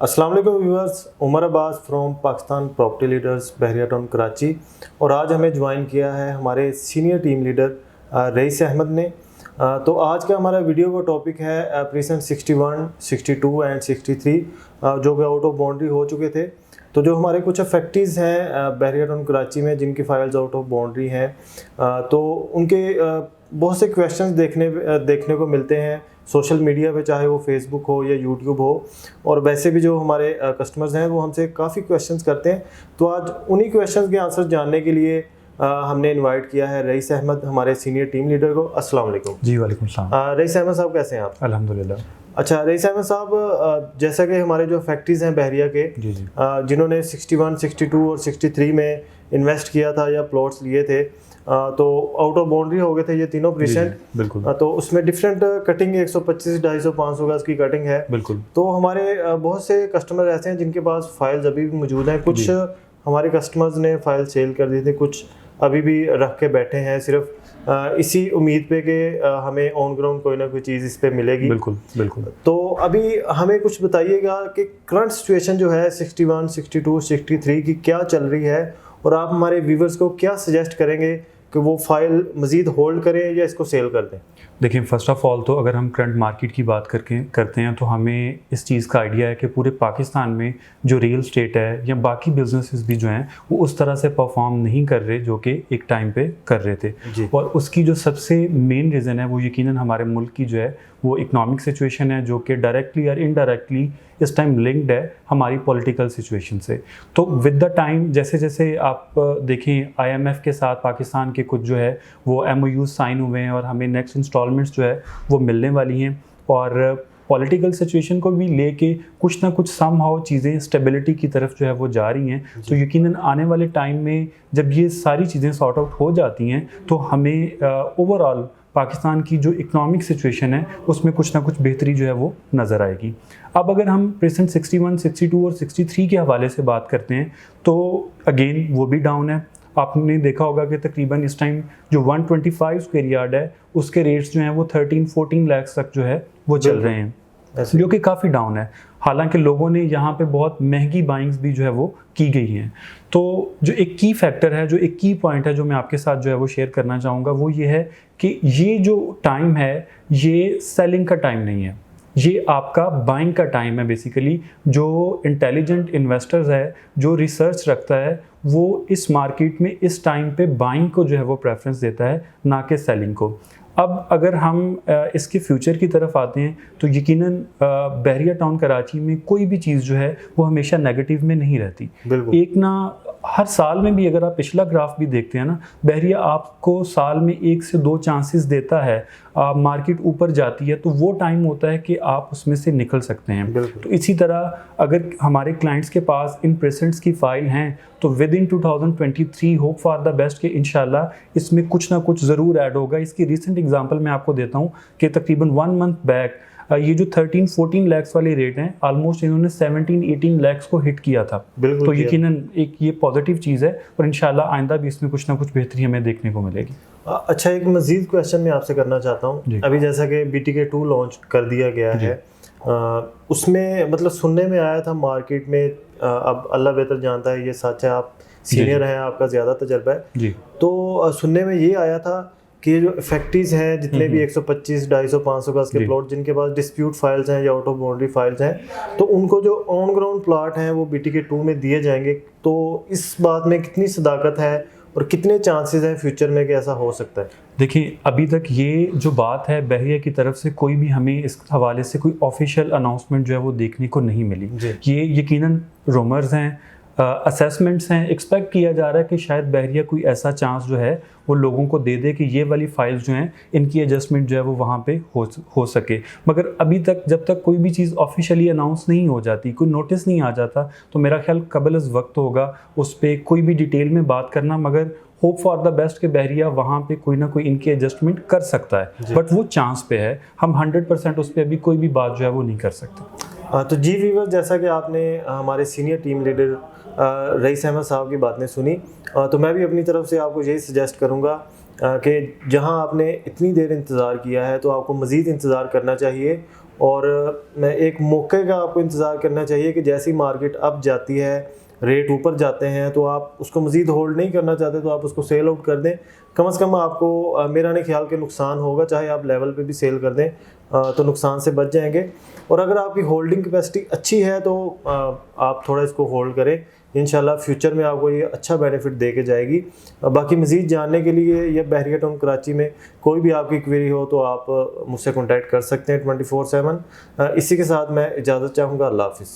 अस्सलाम वालेकुम viewers, Umar Abbas from Pakistan property leaders Bahria Town Karachi. और आज हमें ज्वाइन किया है हमारे senior team leader Rais Ahmed ने। तो आज का हमारा वीडियो का टॉपिक है प्रीसेंट 61, 62 एंड 63 जो कि आउट ऑफ बाउंड्री हो चुके थे। तो जो हमारे कुछ फैक्ट्रीज़ हैं बहरिया टाउन कराची में जिनकी फाइल्स आउट ऑफ बाउंड्री हैं, तो उनके बहुत से क्वेश्चंस देखने को मिलते हैं सोशल मीडिया पे, चाहे वो फेसबुक हो या यूट्यूब हो। और वैसे भी जो हमारे कस्टमर्स हैं वो हमसे काफ़ी क्वेश्चंस करते हैं। तो आज उन्हीं क्वेश्चंस के आंसर जानने के लिए हमने इनवाइट किया है रईस अहमद, हमारे सीनियर टीम लीडर को। अस्सलाम वालेकुम। जी वालेकुम सलाम। रईस अहमद साहब कैसे हैं आप? अल्हम्दुलिल्लाह। अच्छा रईस अहमद साहब, जैसा कि हमारे जो फैक्ट्रीज़ हैं बहरिया के, जी जी जिन्होंने 61, 62 और 63 में इन्वेस्ट किया था या प्लॉट्स लिए थे, तो आउट ऑफ बाउंड्री हो गए थे ये तीनों प्रीसेंट। बिल्कुल। तो उसमें डिफरेंट कटिंग 125, 250, 500 गज की कटिंग है। बिल्कुल। तो हमारे बहुत से कस्टमर ऐसे हैं जिनके पास फाइल्स अभी भी मौजूद हैं। कुछ हमारे कस्टमर्स ने फाइल सेल कर दी थी, कुछ अभी भी रख के बैठे हैं सिर्फ इसी उम्मीद पे कि हमें ऑन ग्राउंड कोई ना कोई चीज़ इस पे मिलेगी। बिल्कुल बिल्कुल। तो अभी हमें कुछ बताइएगा कि करंट सिचुएशन जो है 61, 62, 63 की क्या चल रही है, और आप हमारे व्यूवर्स को क्या सजेस्ट करेंगे कि वो फाइल मज़ीद होल्ड करें या इसको सेल कर दें? देखिए, फ़र्स्ट ऑफ़ ऑल तो अगर हम करंट मार्केट की बात करते हैं तो हमें इस चीज़ का आइडिया है कि पूरे पाकिस्तान में जो रियल स्टेट है या बाकी बिजनेसेस भी जो हैं वो उस तरह से परफॉर्म नहीं कर रहे जो कि एक टाइम पे कर रहे थे। और उसकी जो सबसे मेन रीज़न है वो यकीनन हमारे मुल्क की जो है वो इकोनॉमिक सिचुएशन है, जो कि डायरेक्टली और इनडायरेक्टली इस टाइम लिंक्ड है हमारी पॉलिटिकल सिचुएशन से। तो विद द टाइम जैसे जैसे आप देखें IMF के साथ पाकिस्तान के कुछ जो है वो MOU साइन हुए हैं और हमें नेक्स्ट इंस्टॉलमेंट्स जो है वो मिलने वाली हैं, और पॉलिटिकल सिचुएशन को भी लेके कुछ ना कुछ समहाउ चीज़ें स्टेबिलिटी की तरफ जो है वो जा रही हैं। तो यकीनन आने वाले टाइम में जब ये सारी चीज़ें सॉर्ट आउट हो जाती हैं तो हमें ओवरऑल पाकिस्तान की जो इकोनॉमिक सिचुएशन है उसमें कुछ ना कुछ बेहतरी जो है वो नज़र आएगी। अब अगर हम प्रेजेंट 61, 62 और 63 के हवाले से बात करते हैं तो अगेन वो भी डाउन है। आपने देखा होगा कि तकरीबन इस टाइम जो 125 स्क्वायर यार्ड है उसके रेट्स जो हैं वो 13-14 लाख तक जो है वो चल रहे हैं, जो कि काफ़ी डाउन है। हालांकि लोगों ने यहाँ पे बहुत महंगी बाइंग्स भी जो है वो की गई हैं। तो जो एक की फैक्टर है, जो एक की पॉइंट है जो मैं आपके साथ जो है वो शेयर करना चाहूँगा, वो ये है कि ये जो टाइम है ये सेलिंग का टाइम नहीं है, ये आपका बाइंग का टाइम है। बेसिकली जो इंटेलिजेंट इन्वेस्टर्स है, जो रिसर्च रखता है, वो इस मार्केट में इस टाइम पे बाइंग को जो है वो प्रेफरेंस देता है, ना कि सेलिंग को। अब अगर हम इसके फ्यूचर की तरफ आते हैं तो यकीनन बहरिया टाउन कराची में कोई भी चीज़ जो है वो हमेशा नेगेटिव में नहीं रहती। एक ना हर साल में भी अगर आप पिछला ग्राफ भी देखते हैं ना, बहरिया आपको साल में 1 से 2 चांसेस देता है। मार्केट ऊपर जाती है तो वो टाइम होता है कि आप उसमें से निकल सकते हैं। तो इसी तरह अगर हमारे क्लाइंट्स के पास इन प्रेजेंट्स की फाइल हैं तो with in 2023 hope for the best कि इंशाल्लाह इसमें कुछ ना कुछ ज़रूर ऐड होगा। इसकी रिसेंट एग्जांपल मैं आपको देता हूँ कि तकरीबन 1 मंथ बैक ये जो 13-14 लाख वाले रेट हैं, ऑलमोस्ट इन्होंने 17-18 लाख को हिट किया था। तो यकीनन एक ये पॉजिटिव चीज़ है और इंशाल्लाह आइंदा भी इसमें कुछ ना कुछ बेहतरी हमें देखने को मिलेगी। अच्छा, एक मज़ीद क्वेश्चन मैं आपसे करना चाहता हूँ। अभी जैसा कि BTK 2 लॉन्च कर दिया गया है, उसमें मतलब सुनने में आया था मार्केट में, अब अल्लाह बेहतर जानता है ये सच है, आप सीनियर हैं, आपका ज़्यादा तजर्बा है। तो सुनने में ये आया था कि जो फैक्ट्रीज हैं जितने भी 125, 250, 500 गज के प्लॉट जिनके पास डिस्प्यूट फाइल्स हैं या आउट ऑफ बाउंड्री फाइल्स हैं, तो उनको जो ऑन ग्राउंड प्लॉट हैं वो BTK 2 में दिए जाएंगे। तो इस बात में कितनी सदाकत है और कितने चांसेस हैं फ्यूचर में कि ऐसा हो सकता है? देखिए, अभी तक ये जो बात है बहरिया की तरफ से कोई भी हमें इस हवाले से कोई ऑफिशियल अनाउंसमेंट जो है वो देखने को नहीं मिली। ये यकीनन रूमर्स हैं, असेसमेंट्स हैं। एक्सपेक्ट किया जा रहा है कि शायद बहरिया कोई ऐसा चांस जो है वो लोगों को दे दे कि ये वाली फाइल्स जो हैं इनकी एडजस्टमेंट जो है वो वहाँ पे हो सके। मगर अभी तक जब तक कोई भी चीज़ ऑफिशियली अनाउंस नहीं हो जाती, कोई नोटिस नहीं आ जाता, तो मेरा ख्याल कबल इस वक्त होगा उस पर कोई भी डिटेल में बात करना। मगर होप फॉर द बेस्ट के बहरिया वहाँ पे कोई ना कोई इनकी एडजस्टमेंट कर सकता है, बट वो चांस पे है। हम 100% उस पर अभी कोई भी बात जो है वो नहीं कर सकते। तो जी व्यूअर्स, जैसा कि आपने हमारे senior team leader Rais Ahmad साहब की बातें सुनी, तो मैं भी अपनी तरफ से आपको यही सजेस्ट करूँगा कि जहां आपने इतनी देर इंतज़ार किया है तो आपको मज़ीद इंतज़ार करना चाहिए और मैं एक मौके का आपको इंतज़ार करना चाहिए कि जैसी मार्केट अप जाती है, रेट ऊपर जाते हैं, तो आप उसको मज़ीद होल्ड नहीं करना चाहते तो आप उसको सेल आउट कर दें। कम से कम आपको मेरा नहीं ख्याल कि नुकसान होगा, चाहे आप लेवल पे भी सेल कर दें तो नुकसान से बच जाएंगे। और अगर आपकी होल्डिंग कैपेसिटी अच्छी है तो आप थोड़ा इसको होल्ड करें, इंशाल्लाह फ्यूचर में आपको ये अच्छा बेनिफिट दे के जाएगी। बाकी मज़ीद जानने के लिए या बहरिया टाउन कराची में कोई भी आपकी क्वेरी हो तो आप मुझसे कॉन्टैक्ट कर सकते हैं 24/7। इसी के साथ मैं इजाज़त चाहूँगा। अल्लाह हाफ़िज़।